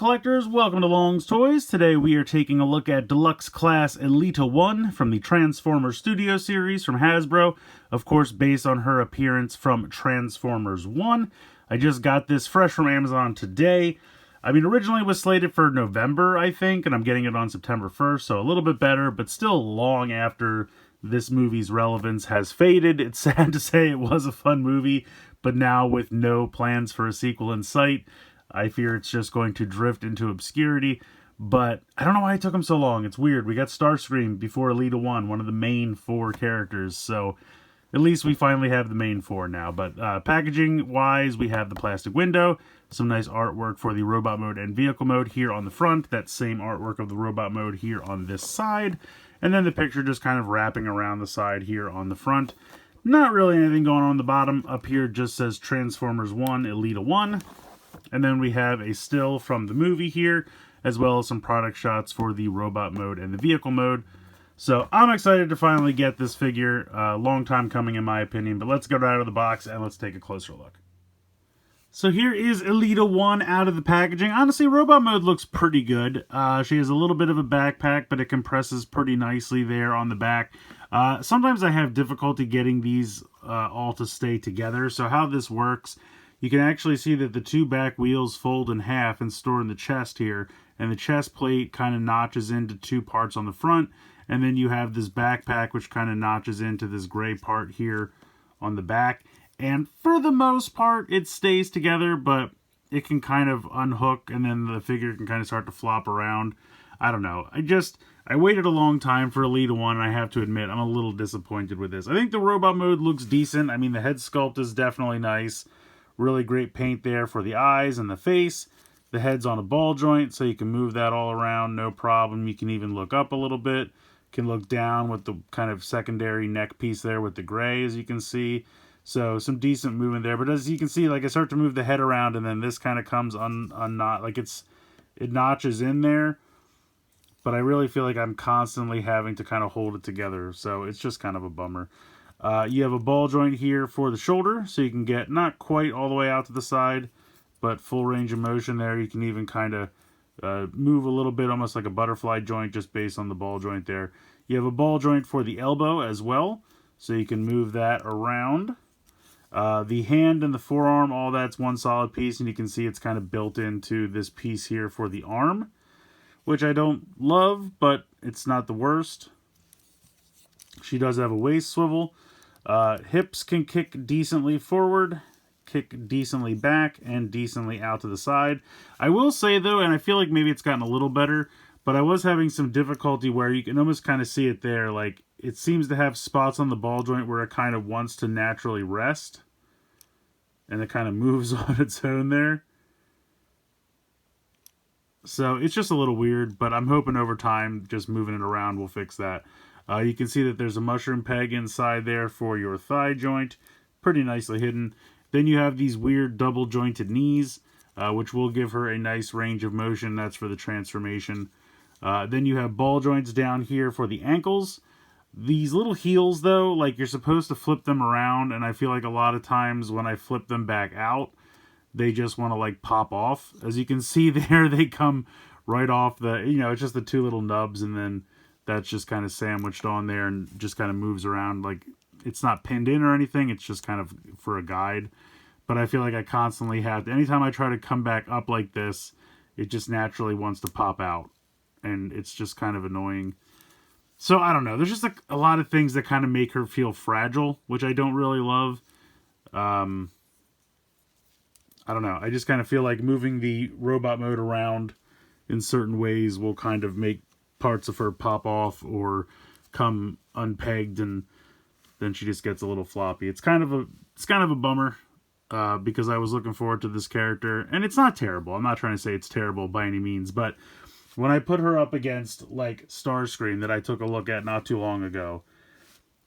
collectors, welcome to Long's Toys. Today we are taking a look at Deluxe Class Elita-1 from the Transformers Studio series from Hasbro. Of course, based on her appearance from Transformers 1. I just got this fresh from Amazon today. I mean, originally it was slated for November, I think, and I'm getting it on September 1st, so a little bit better, but still long after this movie's relevance has faded. It's sad to say it was a fun movie, but now with no plans for a sequel in sight, I fear it's just going to drift into obscurity, but I don't know why it took them so long. It's weird. We got Starscream before Elita-1, one of the main four characters, so at least we finally have the main four now. But packaging-wise, we have the plastic window, some nice artwork for the robot mode and vehicle mode here on the front, that same artwork of the robot mode here on this side, and then the picture just kind of wrapping around the side here on the front. Not really anything going on the bottom. Up here just says Transformers 1, Elita-1. And then we have a still from the movie here, as well as some product shots for the robot mode and the vehicle mode. So I'm excited to finally get this figure. Long time coming in my opinion, but let's get it out of the box and let's take a closer look. So here is Elita-1 out of the packaging. Honestly, robot mode looks pretty good. She has a little bit of a backpack, but it compresses pretty nicely there on the back. Sometimes I have difficulty getting these all to stay together. So how this works, you can actually see that the two back wheels fold in half and store in the chest here. And the chest plate kind of notches into two parts on the front. And then you have this backpack which kind of notches into this gray part here on the back. And for the most part, it stays together, but it can kind of unhook and then the figure can kind of start to flop around. I don't know. I waited a long time for Elita-1, and I have to admit, I'm a little disappointed with this. I think the robot mode looks decent. I mean, the head sculpt is definitely nice. Really great paint there for the eyes and the face. The head's on a ball joint, so you can move that all around, no problem. You can even look up a little bit. Can look down with the kind of secondary neck piece there with the gray, as you can see. So some decent movement there. But as you can see, like I start to move the head around, and then this kind of comes like it notches in there. But I really feel like I'm constantly having to kind of hold it together. So it's just kind of a bummer. You have a ball joint here for the shoulder, so you can get not quite all the way out to the side, but full range of motion there. You can even kind of move a little bit, almost like a butterfly joint, just based on the ball joint there. You have a ball joint for the elbow as well, so you can move that around. The hand and the forearm, all that's one solid piece, and you can see it's kind of built into this piece here for the arm, which I don't love, but it's not the worst. She does have a waist swivel. Hips can kick decently forward, kick decently back, and decently out to the side. I will say, though, and I feel like maybe it's gotten a little better, but I was having some difficulty where you can almost kind of see it there. Like, it seems to have spots on the ball joint where it kind of wants to naturally rest. And it kind of moves on its own there. So it's just a little weird, but I'm hoping over time, just moving it around will fix that. You can see that there's a mushroom peg inside there for your thigh joint. Pretty nicely hidden. Then you have these weird double jointed knees, which will give her a nice range of motion. That's for the transformation. Then you have ball joints down here for the ankles. These little heels, though, like you're supposed to flip them around, and I feel like a lot of times when I flip them back out, they just want to like pop off. As you can see there, they come right off it's just the two little nubs, and then that's just kind of sandwiched on there and just kind of moves around. Like, it's not pinned in or anything, it's just kind of for a guide. But I feel like I constantly have to, anytime I try to come back up like this, it just naturally wants to pop out. And it's just kind of annoying. So, I don't know. There's just a lot of things that kind of make her feel fragile, which I don't really love. I don't know. I just kind of feel like moving the robot mode around in certain ways will kind of make parts of her pop off or come unpegged, and then she just gets a little floppy. It's kind of a bummer because I was looking forward to this character, and it's not terrible. I'm not trying to say it's terrible by any means, but when I put her up against like Starscream that I took a look at not too long ago,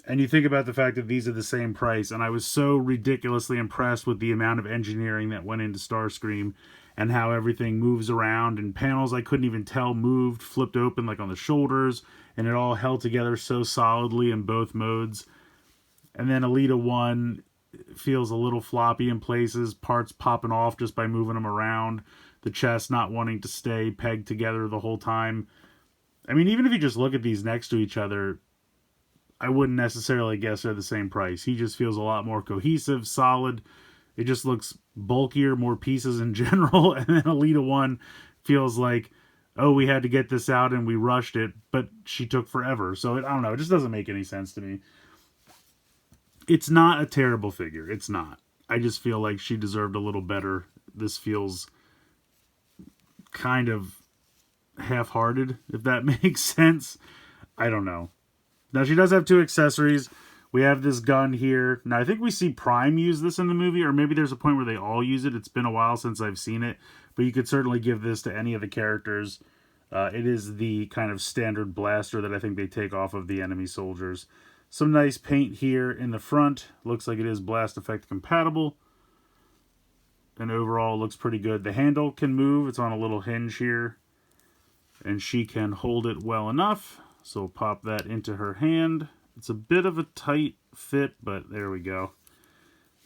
and you think about the fact that these are the same price, and I was so ridiculously impressed with the amount of engineering that went into Starscream and how everything moves around, and panels I couldn't even tell moved, flipped open like on the shoulders, and it all held together so solidly in both modes. And then Elita-1 feels a little floppy in places, parts popping off just by moving them around. the chest not wanting to stay pegged together the whole time. I mean, even if you just look at these next to each other, I wouldn't necessarily guess they're the same price. He just feels a lot more cohesive, solid. It just looks bulkier, more pieces in general. And then Elita-1 feels like, oh, we had to get this out and we rushed it, but she took forever. So I don't know. It just doesn't make any sense to me. It's not a terrible figure. It's not. I just feel like she deserved a little better. This feels kind of half-hearted, if that makes sense. I don't know. Now, she does have 2 accessories. We have this gun here. Now, I think we see Prime use this in the movie, or maybe there's a point where they all use it. It's been a while since I've seen it, but you could certainly give this to any of the characters. It is the kind of standard blaster that I think they take off of the enemy soldiers. Some nice paint here in the front. Looks like it is blast effect compatible. And overall, looks pretty good. The handle can move. It's on a little hinge here. And she can hold it well enough. So we'll pop that into her hand. It's a bit of a tight fit, but there we go.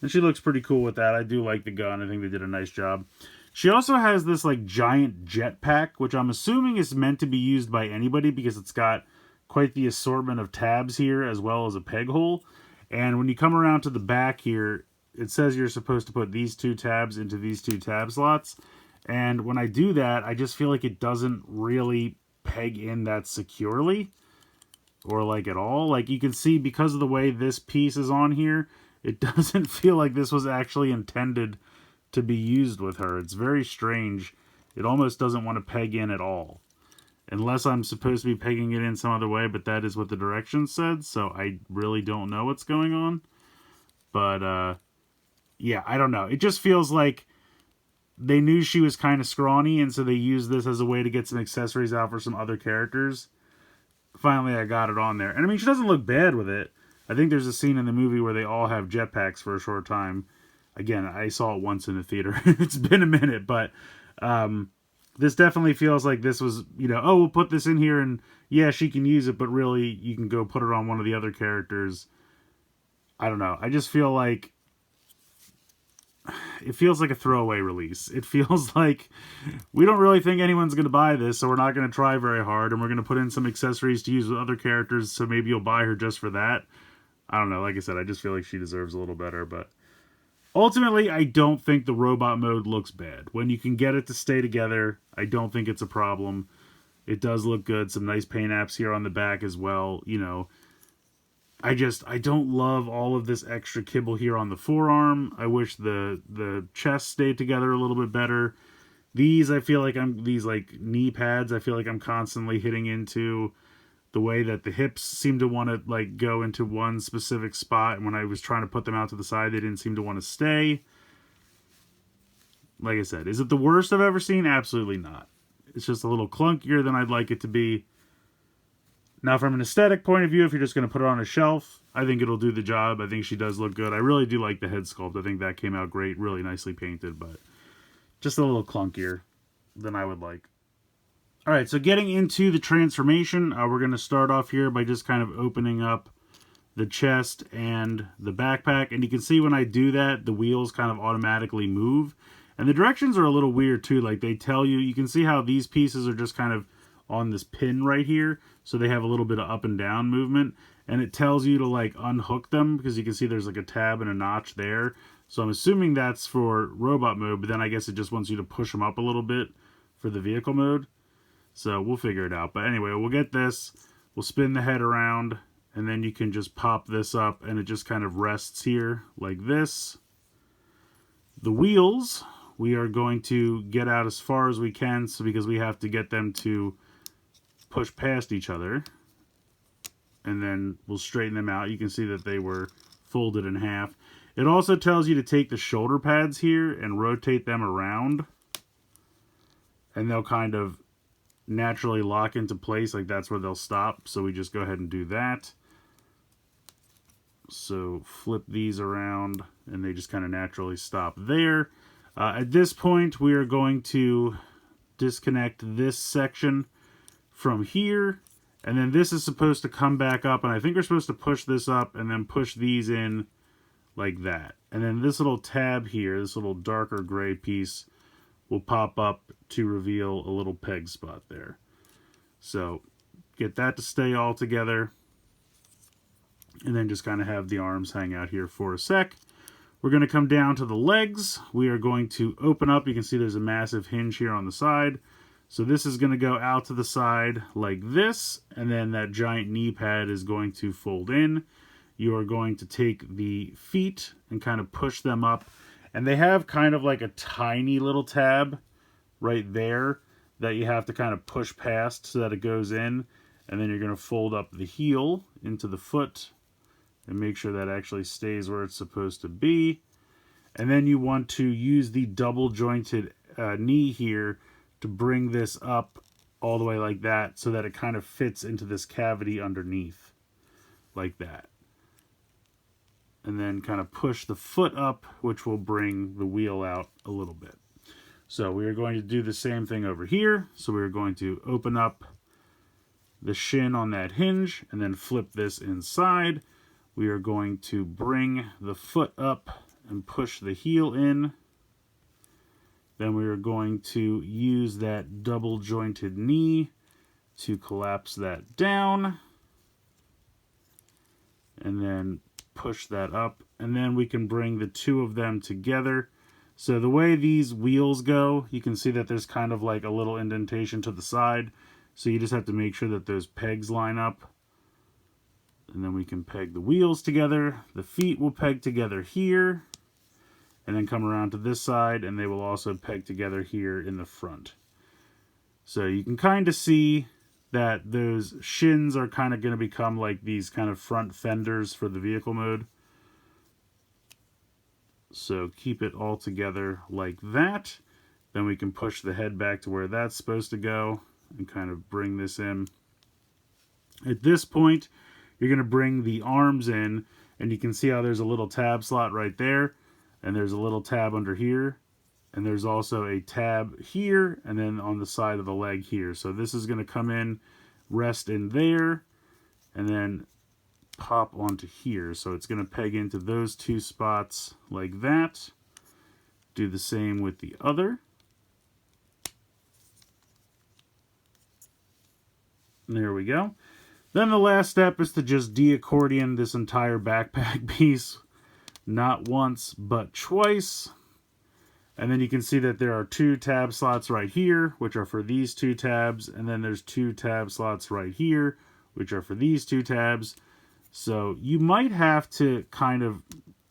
And she looks pretty cool with that. I do like the gun. I think they did a nice job. She also has this like giant jetpack, which I'm assuming is meant to be used by anybody because it's got quite the assortment of tabs here as well as a peg hole. And when you come around to the back here, it says you're supposed to put these 2 tabs into these 2 tab slots. And when I do that, I just feel like it doesn't really peg in that securely. Or like at all. Like you can see because of the way this piece is on here, it doesn't feel like this was actually intended to be used with her. It's very strange. It almost doesn't want to peg in at all. Unless I'm supposed to be pegging it in some other way, but that is what the directions said, so I really don't know what's going on. But, yeah, I don't know. It just feels like they knew she was kind of scrawny, and so they used this as a way to get some accessories out for some other characters. Finally, I got it on there. And I mean, she doesn't look bad with it. I think there's a scene in the movie where they all have jetpacks for a short time. Again, I saw it once in the theater. It's been a minute, but this definitely feels like this was, you know, oh, we'll put this in here and yeah, she can use it, but really you can go put it on one of the other characters. I don't know. I just feel like it feels like a throwaway release. It feels like we don't really think anyone's going to buy this, so we're not going to try very hard, and we're going to put in some accessories to use with other characters, so maybe you'll buy her just for that. I don't know. Like I said, I just feel like she deserves a little better, but ultimately, I don't think the robot mode looks bad. When you can get it to stay together, I don't think it's a problem. It does look good. Some nice paint apps here on the back as well, you know. I don't love all of this extra kibble here on the forearm. I wish the chest stayed together a little bit better. These, I feel like these like knee pads, I feel like I'm constantly hitting into the way that the hips seem to want to like go into one specific spot. And when I was trying to put them out to the side, they didn't seem to want to stay. Like I said, is it the worst I've ever seen? Absolutely not. It's just a little clunkier than I'd like it to be. Now, from an aesthetic point of view, if you're just going to put it on a shelf, I think it'll do the job. I think she does look good. I really do like the head sculpt. I think that came out great, really nicely painted, but just a little clunkier than I would like. All right, so getting into the transformation, we're going to start off here by just kind of opening up the chest and the backpack. And you can see when I do that, the wheels kind of automatically move. And the directions are a little weird too. Like they tell you, you can see how these pieces are just kind of on this pin right here. So they have a little bit of up and down movement. And it tells you to like unhook them because you can see there's like a tab and a notch there. So I'm assuming that's for robot mode, but then I guess it just wants you to push them up a little bit for the vehicle mode. So we'll figure it out. But anyway, we'll get this. We'll spin the head around. And then you can just pop this up and it just kind of rests here like this. The wheels, we are going to get out as far as we can, so because we have to get them to push past each other. And then we'll straighten them out. You can see that they were folded in half. It also tells you to take the shoulder pads here and rotate them around. And they'll kind of naturally lock into place, like that's where they'll stop. So we just go ahead and do that. So flip these around and they just kind of naturally stop there. At this point, we are going to disconnect this section from here. And then this is supposed to come back up. And I think we're supposed to push this up and then push these in like that. And then this little tab here, this little darker gray piece, will pop up to reveal a little peg spot there. So get that to stay all together, and then just kind of have the arms hang out here for a sec. We're going to come down to the legs. We are going to open up. You can see there's a massive hinge here on the side. So this is going to go out to the side like this, and then that giant knee pad is going to fold in. You are going to take the feet and kind of push them up, and they have kind of like a tiny little tab right there that you have to kind of push past so that it goes in, and then you're going to fold up the heel into the foot and make sure that actually stays where it's supposed to be. And then you want to use the double jointed knee here to bring this up all the way like that so that it kind of fits into this cavity underneath like that. And then kind of push the foot up, which will bring the wheel out a little bit. So we are going to do the same thing over here. So we are going to open up the shin on that hinge and then flip this inside. We are going to bring the foot up and push the heel in. Then we are going to use that double jointed knee to collapse that down. And then push that up. And then we can bring the two of them together. So the way these wheels go, you can see that there's kind of like a little indentation to the side. So you just have to make sure that those pegs line up. And then we can peg the wheels together. The feet will peg together here. And then come around to this side, and they will also peg together here in the front. So you can kind of see that those shins are kind of going to become like these kind of front fenders for the vehicle mode. So keep it all together like that. Then we can push the head back to where that's supposed to go and kind of bring this in. At this point, you're going to bring the arms in, and you can see how there's a little tab slot right there, and there's a little tab under here, and there's also a tab here, and then on the side of the leg here. So this is going to come in, rest in there, and then pop onto here. So it's going to peg into those two spots like that. Do the same with the other. There we go. Then the last step is to just de-accordion this entire backpack piece. Not once, but twice. And then you can see that there are two tab slots right here, which are for these two tabs. And then there's two tab slots right here, which are for these two tabs. So you might have to kind of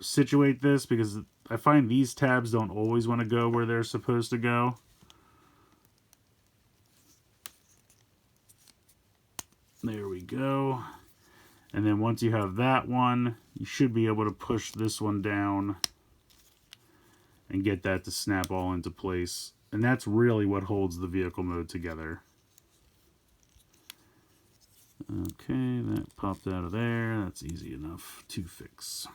situate this, because I find these tabs don't always want to go where they're supposed to go. There we go. And then once you have that one, you should be able to push this one down and get that to snap all into place. And that's really what holds the vehicle mode together. Okay, that popped out of there. That's easy enough to fix.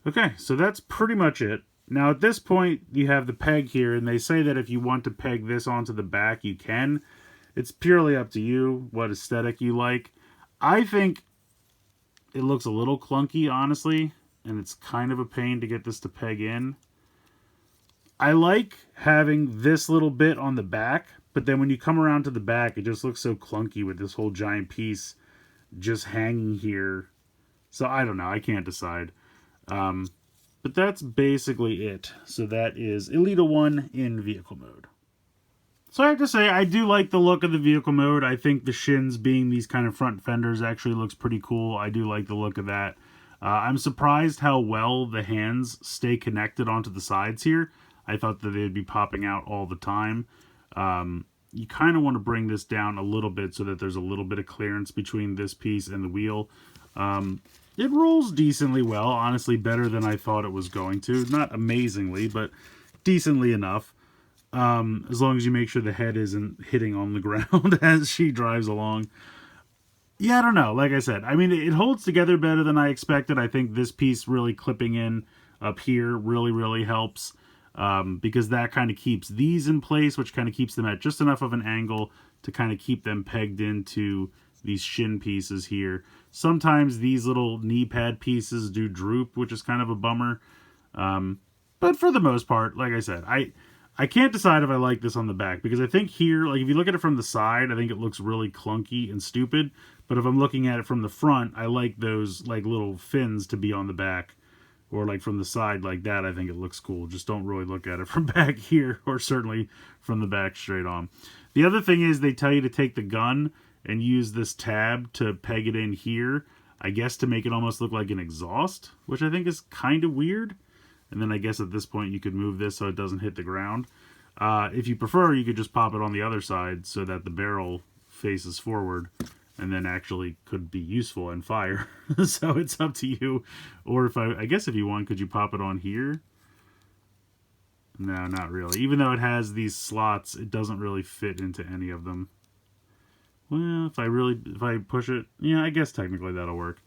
Okay, so that's pretty much it. Now at this point, you have the peg here, and they say that if you want to peg this onto the back, you can. It's purely up to you what aesthetic you like. I think it looks a little clunky, honestly, and it's kind of a pain to get this to peg in. I like having this little bit on the back, but then when you come around to the back, it just looks so clunky with this whole giant piece just hanging here. So I don't know, I can't decide. But that's basically it. So that is Elita-1 in vehicle mode. So I have to say, I do like the look of the vehicle mode. I think the shins being these kind of front fenders actually looks pretty cool. I do like the look of that. I'm surprised how well the hands stay connected onto the sides here. I thought that they'd be popping out all the time. You kind of want to bring this down a little bit so that there's a little bit of clearance between this piece and the wheel. It rolls decently well, honestly better than I thought it was going to. Not amazingly, but decently enough. As long as you make sure the head isn't hitting on the ground as she drives along. Yeah, I don't know. Like I said, I mean, it holds together better than I expected. I think this piece really clipping in up here really helps. Because that kind of keeps these in place, which kind of keeps them at just enough of an angle to kind of keep them pegged into these shin pieces here. Sometimes these little knee pad pieces do droop, which is kind of a bummer. But for the most part, like I said, I can't decide if I like this on the back, because I think here, like if you look at it from the side, I think it looks really clunky and stupid. But if I'm looking at it from the front, I like those like little fins to be on the back. Or like from the side like that, I think it looks cool. Just don't really look at it from back here, or certainly from the back straight on. The other thing is they tell you to take the gun and use this tab to peg it in here, I guess to make it almost look like an exhaust, which I think is kind of weird. And then I guess at this point you could move this so it doesn't hit the ground. If you prefer, you could just pop it on the other side so that the barrel faces forward, and then actually could be useful and fire. So it's up to you. Or if I guess if you want, could you pop it on here? No, not really. Even though it has these slots, it doesn't really fit into any of them. Well, if I push it, yeah, I guess technically that'll work.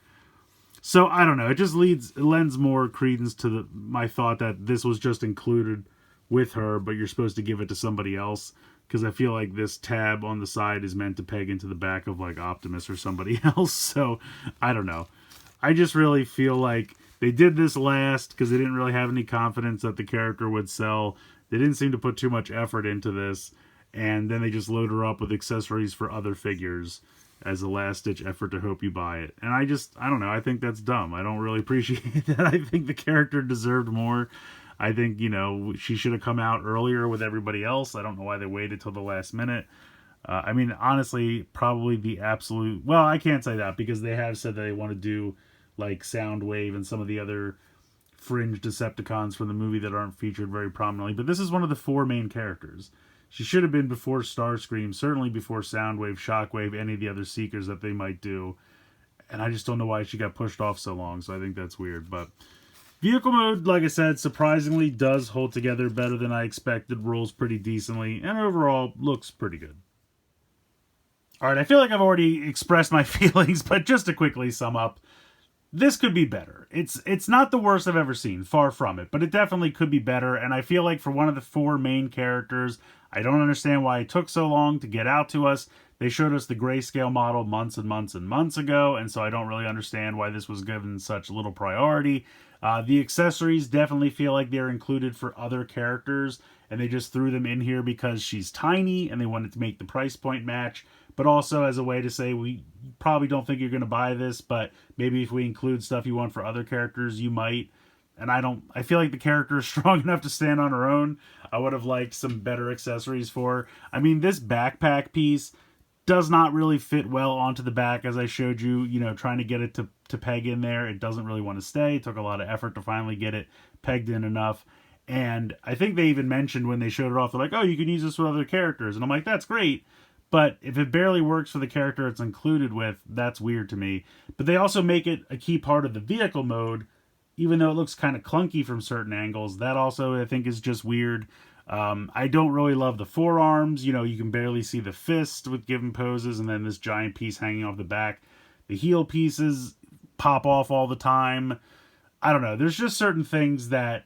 So I don't know. It just lends more credence to my thought that this was just included with her, but you're supposed to give it to somebody else. Because I feel like this tab on the side is meant to peg into the back of like Optimus or somebody else. So I don't know. I just really feel like they did this last because they didn't really have any confidence that the character would sell. They didn't seem to put too much effort into this. And then they just load her up with accessories for other figures as a last-ditch effort to hope you buy it. And I don't know. I think that's dumb. I don't really appreciate that. I think the character deserved more. I think, you know, she should have come out earlier with everybody else. I don't know why they waited till the last minute. I mean, honestly, probably the absolute... Well, I can't say that because they have said that they want to do, like, Soundwave and some of the other fringe Decepticons from the movie that aren't featured very prominently. But this is one of the 4 main characters. She should have been before Starscream, certainly before Soundwave, Shockwave, any of the other Seekers that they might do. And I just don't know why she got pushed off so long, so I think that's weird, but... Vehicle mode, like I said, surprisingly does hold together better than I expected, rolls pretty decently, and overall looks pretty good. Alright, I feel like I've already expressed my feelings, but just to quickly sum up, this could be better. It's not the worst I've ever seen, far from it, but it definitely could be better, and I feel like for one of the 4 main characters, I don't understand why it took so long to get out to us. They showed us the grayscale model months and months and months ago, and so I don't really understand why this was given such little priority. The accessories definitely feel like they're included for other characters, and they just threw them in here because she's tiny, and they wanted to make the price point match, but also as a way to say, we probably don't think you're going to buy this, but maybe if we include stuff you want for other characters, you might. And I feel like the character is strong enough to stand on her own. I would have liked some better accessories for her. I mean, this backpack piece does not really fit well onto the back, as I showed you, you know, trying to get it to peg in there. It doesn't really want to stay. It took a lot of effort to finally get it pegged in enough. And I think they even mentioned when they showed it off, they're like, oh, you can use this with other characters. And I'm like, that's great. But if it barely works for the character it's included with, that's weird to me. But they also make it a key part of the vehicle mode, even though it looks kind of clunky from certain angles. That also, I think, is just weird. I don't really love the forearms. You know, you can barely see the fist with given poses, and then this giant piece hanging off the back. The heel pieces pop off all the time. I don't know. There's just certain things that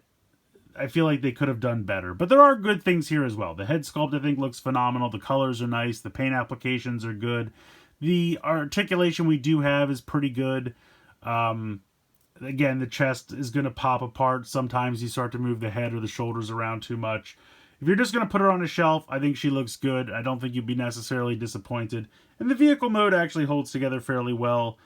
I feel like they could have done better. But there are good things here as well. The head sculpt, I think, looks phenomenal. The colors are nice. The paint applications are good. The articulation we do have is pretty good. Again, the chest is going to pop apart. Sometimes you start to move the head or the shoulders around too much. If you're just going to put her on a shelf, I think she looks good. I don't think you'd be necessarily disappointed. And the vehicle mode actually holds together fairly well.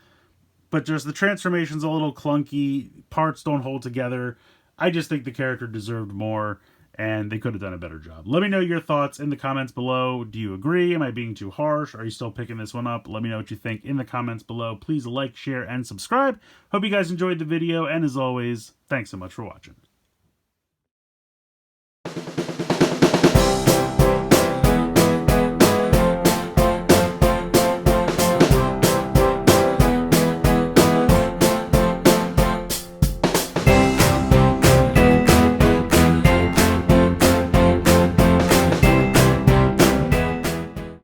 But just the transformation's a little clunky. Parts don't hold together. I just think the character deserved more, and they could have done a better job. Let me know your thoughts in the comments below. Do you agree? Am I being too harsh? Are you still picking this one up? Let me know what you think in the comments below. Please like, share, and subscribe. Hope you guys enjoyed the video, and as always, thanks so much for watching.